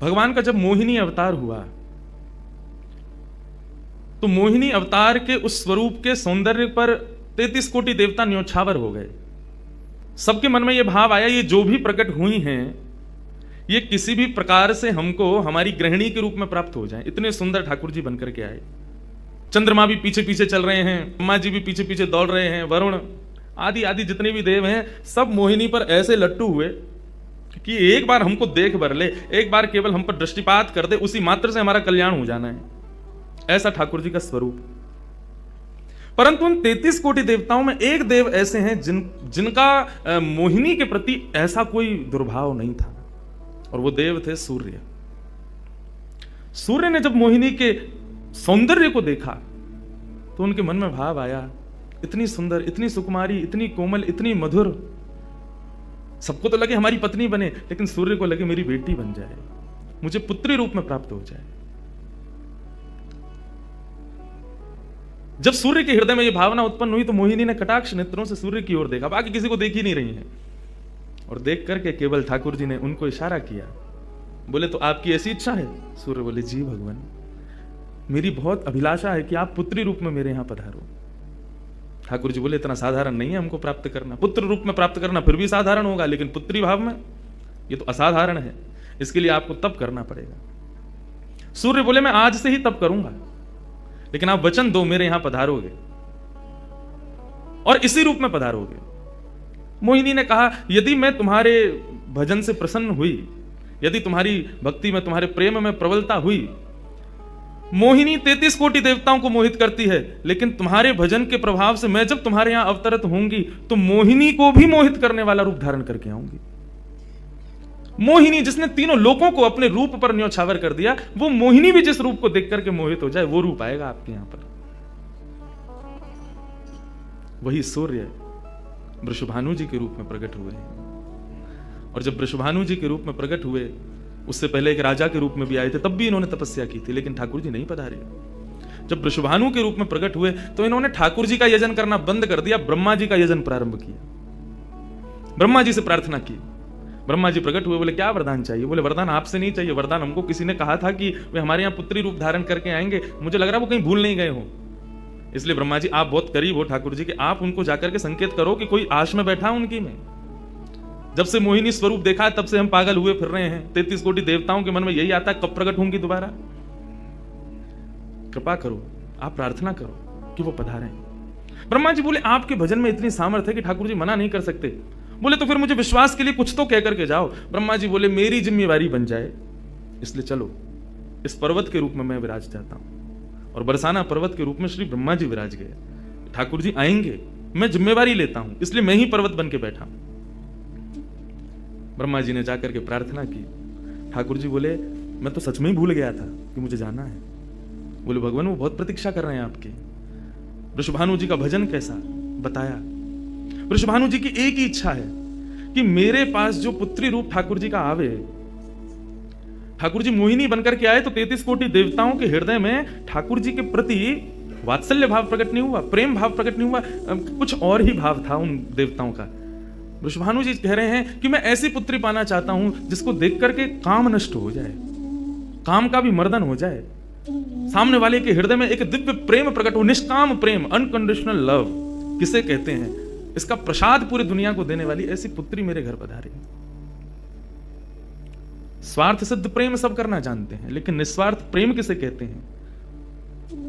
भगवान का जब मोहिनी अवतार हुआ तो मोहिनी अवतार के उस स्वरूप के सौंदर्य पर 33 कोटि देवता न्योछावर हो गए। सबके मन में यह भाव आया, ये जो भी प्रकट हुई हैं ये किसी भी प्रकार से हमको हमारी गृहिणी के रूप में प्राप्त हो जाए। इतने सुंदर ठाकुर जी बनकर के आए। चंद्रमा भी पीछे पीछे चल रहे हैं, ब्रह्मा जी भी पीछे पीछे दौड़ रहे हैं, वरुण आदि आदि जितने भी देव हैं सब मोहिनी पर ऐसे लट्टू हुए कि एक बार हमको देख भर ले, एक बार केवल हम पर दृष्टिपात कर दे, उसी मात्र से हमारा कल्याण हो जाना है। ऐसा ठाकुर जी का स्वरूप। परंतु उन 33 कोटि देवताओं में एक देव ऐसे हैं जिनका मोहिनी के प्रति ऐसा कोई दुर्भाव नहीं था, और वो देव थे सूर्य। सूर्य ने जब मोहिनी के सौंदर्य को देखा तो उनके मन में भाव आया, इतनी सुंदर, इतनी सुकुमारी, इतनी कोमल, इतनी मधुर, सबको तो लगे हमारी पत्नी बने, लेकिन सूर्य को लगे मेरी बेटी बन जाए, मुझे पुत्री रूप में प्राप्त हो जाए। जब सूर्य के हृदय में यह भावना उत्पन्न हुई तो मोहिनी ने कटाक्ष नेत्रों से सूर्य की ओर देखा, बाकी किसी को देख ही नहीं रही है, और देख करके केवल ठाकुर जी ने उनको इशारा किया, बोले तो आपकी ऐसी इच्छा है? सूर्य बोले जी भगवान, मेरी बहुत अभिलाषा है कि आप पुत्री रूप में मेरे यहां पधारो। ठाकुर जी बोले इतना साधारण नहीं है हमको प्राप्त करना, पुत्र रूप में प्राप्त करना फिर भी साधारण होगा, लेकिन पुत्री भाव में ये तो असाधारण है, इसके लिए आपको तप करना पड़ेगा। सूर्य बोले मैं आज से ही तप करूंगा, लेकिन आप वचन दो मेरे यहां पधारोगे और इसी रूप में पधारोगे। मोहिनी ने कहा यदि मैं तुम्हारे भजन से प्रसन्न हुई, यदि तुम्हारी भक्ति में, तुम्हारे प्रेम में प्रबलता हुई, मोहिनी 33 कोटि देवताओं को मोहित करती है, लेकिन तुम्हारे भजन के प्रभाव से मैं जब तुम्हारे यहां अवतरित होंगी तो मोहिनी को भी मोहित करने वाला रूप धारण करके आऊंगी। मोहिनी जिसने तीनों लोकों को अपने रूप पर न्योछावर कर दिया, वो मोहिनी भी जिस रूप को देख करके मोहित हो जाए, वो रूप आएगा आपके यहां पर। वही सूर्य वृषभानु जी के रूप में प्रकट हुए हैं। और जब वृषभानु जी के रूप में प्रकट हुए, उससे पहले एक राजा के रूप में भी आए थे, तब भी इन्होंने तपस्या की थी, लेकिन ठाकुर जी नहीं पधारे। जब वृषभानु के रूप में प्रकट हुए तो इन्होंने ठाकुर जी का यजन करना बंद कर दिया, ब्रह्मा जी का यजन प्रारंभ किया। ब्रह्मा जी से प्रार्थना की, ब्रह्मा जी प्रकट हुए, बोले क्या वरदान चाहिए? बोले वरदान आपसे नहीं चाहिए, वरदान हमको किसी ने कहा था कि वे हमारे यहाँ पुत्री रूप धारण करके आएंगे, मुझे लग रहा है वो कहीं भूल नहीं गए हो, इसलिए ब्रह्मा जी आप बहुत करीब हो ठाकुर जी के, आप उनको जाकर के संकेत करो कि कोई आश में बैठा उनकी में। जब से मोहिनी स्वरूप देखा तब से हम पागल हुए फिर रहे हैं। 33 कोटि देवताओं के मन में यही आता है कब प्रकट होंगी दोबारा। कृपा करो, आप प्रार्थना करो कि वो पधारें। ब्रह्मा जी बोले आपके भजन में इतनी सामर्थ्य है कि ठाकुर जी मना नहीं कर सकते। बोले तो फिर मुझे विश्वास के लिए कुछ तो कह करके जाओ। ब्रह्मा जी बोले मेरी जिम्मेवारी बन जाए, इसलिए चलो इस पर्वत के रूप में मैं विराज जाता हूं। और बरसाना पर्वत के रूप में श्री ब्रह्मा जी विराज गए। ठाकुर जी आएंगे, मैं जिम्मेवारी लेता हूं, इसलिए मैं ही पर्वत बन के बैठा हूं। ब्रह्मा जी ने जाकर के प्रार्थना की। ठाकुर जी बोले मैं तो सच में ही भूल गया था कि मुझे जाना है। बोले भगवान वो बहुत प्रतीक्षा कर रहे हैं आपकी। वृषभानु जी का भजन कैसा बताया। वृषभानु जी की एक ही इच्छा है कि मेरे पास जो पुत्री रूप ठाकुर जी का आवे। ठाकुर जी मोहिनी बनकर के आए तो 33 कोटि देवताओं के हृदय में ठाकुर जी के प्रति वात्सल्य भाव प्रकट नहीं हुआ, प्रेम भाव प्रकट नहीं हुआ, कुछ और ही भाव था उन देवताओं का। वृषभानु जी कह रहे हैं कि मैं ऐसी पुत्री पाना चाहता हूं जिसको देख करके काम नष्ट हो जाए, काम का भी मर्दन हो जाए, सामने वाले के हृदय में एक दिव्य प्रेम प्रकट हो, निष्काम प्रेम, अनकंडीशनल लव किसे कहते हैं, इसका प्रसाद पूरी दुनिया को देने वाली ऐसी पुत्री मेरे घर पधारे। स्वार्थ सिद्ध प्रेम सब करना जानते हैं, लेकिन निस्वार्थ प्रेम किसे कहते हैं,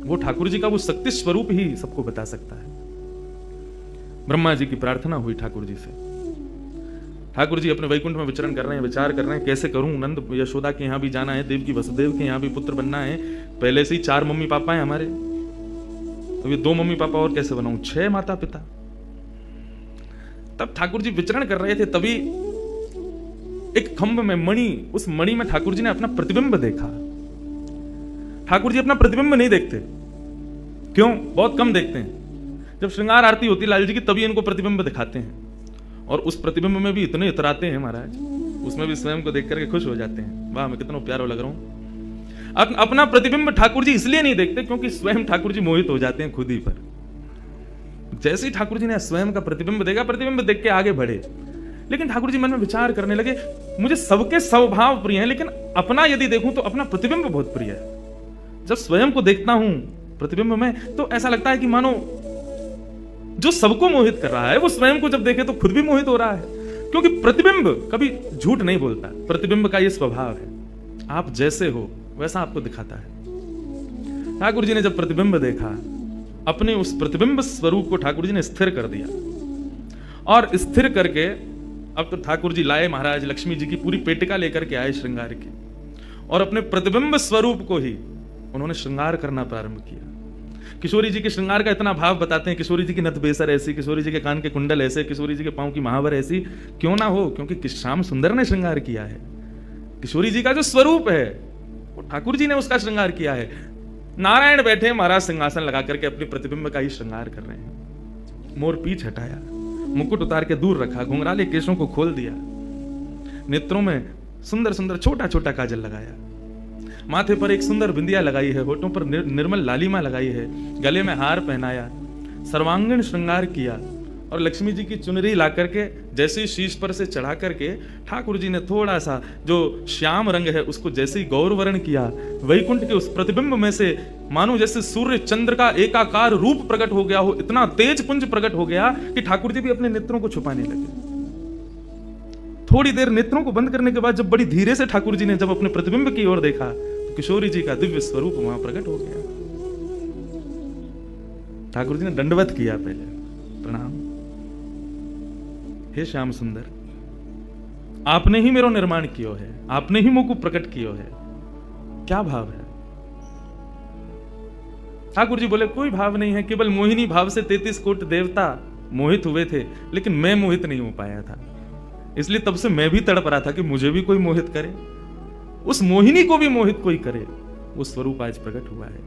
वो ठाकुर जी का वो शक्ति स्वरूप ही सबको बता सकता है। ब्रह्मा जी की प्रार्थना हुई ठाकुर जी से। ठाकुर जी अपने वैकुंठ में विचरण कर रहे हैं, विचार कर रहे हैं कैसे करूं, नंद यशोदा के यहां भी जाना है, देव की वसुदेव के यहां भी पुत्र बनना है, पहले से ही 4 मम्मी पापा हैं हमारे, तो ये 2 मम्मी पापा और कैसे बनाऊं, 6 माता पिता। तब ठाकुर जी विचरण कर रहे थे, तभी एक खंभ में मणि, उस मणि में ठाकुर जी ने अपना प्रतिबिंब देखा। ठाकुर जी अपना प्रतिबिंब नहीं देखते, क्यों? बहुत कम देखते हैं। जब श्रृंगार आरती होती लाल जी की तभी इनको प्रतिबिंब दिखाते हैं, और उस प्रतिबिंब में भी इतने इतराते हैं महाराज, उसमें भी स्वयं को देख करके खुश हो जाते हैं, वाह मैं कितना प्यारा लग रहा हूं। अपना प्रतिबिंब ठाकुर जी इसलिए नहीं देखते क्योंकि स्वयं ठाकुर जी मोहित हो जाते हैं खुद ही पर। जैसे ही ठाकुर जी ने स्वयं का प्रतिबिंब देखा, प्रतिबिंब देख के आगे बढ़े, लेकिन ठाकुर जी मन में विचार करने लगे मुझे सबके स्वभाव प्रिय हैं, लेकिन अपना यदि देखूं तो अपना प्रतिबिंब बहुत प्रिय है। जब स्वयं को देखता हूं प्रतिबिंब में तो ऐसा लगता है कि मानो जो सबको मोहित कर रहा है वो स्वयं को जब देखे तो खुद भी मोहित हो रहा है, क्योंकि प्रतिबिंब कभी झूठ नहीं बोलता। प्रतिबिंब का ये स्वभाव है, आप जैसे हो वैसा आपको दिखाता है। ठाकुर जी ने जब प्रतिबिंब देखा, अपने उस प्रतिबिंब स्वरूप को ठाकुर जी ने स्थिर कर दिया, और स्थिर करके अब तो ठाकुर जी लाए महाराज लक्ष्मी जी की पूरी पेटिका लेकर के आए श्रृंगार की, और अपने प्रतिबिंब स्वरूप को ही उन्होंने श्रृंगार करना प्रारंभ किया। किशोरी जी के श्रृंगार का इतना भाव बताते हैं, किशोरी जी की नथ बेसर ऐसी, किशोरी जी के कान के कुंडल ऐसे, किशोरी जी के पांव की महावर ऐसी, क्यों ना हो, क्योंकि श्याम सुंदर ने श्रृंगार किया है। किशोरी जी का जो स्वरूप है वो ठाकुर जी ने उसका श्रृंगार किया है। नारायण बैठे महाराज सिंहासन लगा करके अपने प्रतिबिंब का ही श्रृंगार कर रहे हैं। मोर पीछ हटाया, मुकुट उतार के दूर रखा, घुंघराले केशों को खोल दिया, नेत्रों में सुंदर सुंदर छोटा छोटा काजल लगाया, माथे पर एक सुंदर बिंदिया लगाई है, होठों पर निर्मल लालिमा लगाई है, गले में हार पहनाया, सर्वांगीण श्रृंगार किया, और लक्ष्मी जी की चुनरी ला करके जैसे ही शीश पर से चढ़ा करके ठाकुर जी ने थोड़ा सा जो श्याम रंग है उसको जैसे ही गौरवर्ण किया, वैकुंठ के उस प्रतिबिंब में से मानो जैसे सूर्य चंद्र का एकाकार रूप प्रकट हो गया हो, इतना तेज पुंज प्रकट हो गया कि ठाकुर जी भी अपने नेत्रों को छुपाने लगे। थोड़ी देर नेत्रों को बंद करने के बाद जब बड़ी धीरे से ठाकुर जी ने जब अपने प्रतिबिंब की ओर देखा तो किशोरी जी का दिव्य स्वरूप वहां प्रकट हो गया। ठाकुर जी ने दंडवत किया, पहले प्रणाम, हे श्याम सुंदर, आपने ही मेरो निर्माण कियो है, आपने ही मुझको प्रकट कियो है, क्या भाव है? ठाकुर जी बोले कोई भाव नहीं है, केवल मोहिनी भाव से 33 कोटि देवता मोहित हुए थे, लेकिन मैं मोहित नहीं हो पाया था, इसलिए तब से मैं भी तड़प रहा था कि मुझे भी कोई मोहित करे, उस मोहिनी को भी मोहित कोई करे। वो स्वरूप आज प्रकट हुआ है।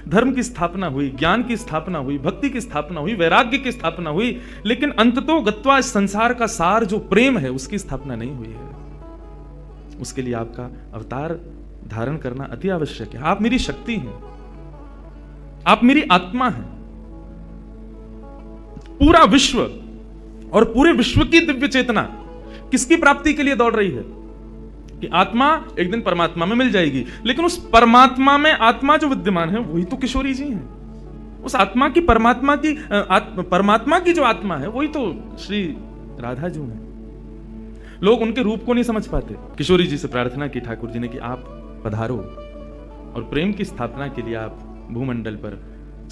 धर्म की स्थापना हुई, ज्ञान की स्थापना हुई, भक्ति की स्थापना हुई, वैराग्य की स्थापना हुई, लेकिन अंततो गत्वा इस संसार का सार जो प्रेम है उसकी स्थापना नहीं हुई है। उसके लिए आपका अवतार धारण करना अति आवश्यक है। आप मेरी शक्ति हैं, आप मेरी आत्मा हैं। पूरा विश्व और पूरे विश्व की दिव्य चेतना किसकी प्राप्ति के लिए दौड़ रही है कि आत्मा एक दिन परमात्मा में मिल जाएगी, लेकिन उस परमात्मा में आत्मा जो विद्यमान है वही तो किशोरी जी हैं। उस आत्मा की परमात्मा की जो आत्मा है वही तो श्री राधा जी हैं। लोग उनके रूप को नहीं समझ पाते। किशोरी जी से प्रार्थना की ठाकुर जी ने कि आप पधारो और प्रेम की स्थापना के लिए आप भूमंडल पर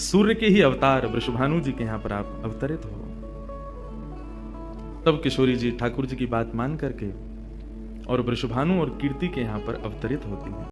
सूर्य के ही अवतार वृषभानु जी के यहां पर आप अवतरित हो। तब किशोरी जी ठाकुर जी की बात मान करके और वृषभानु और कीर्ति के यहां पर अवतरित होती हैं।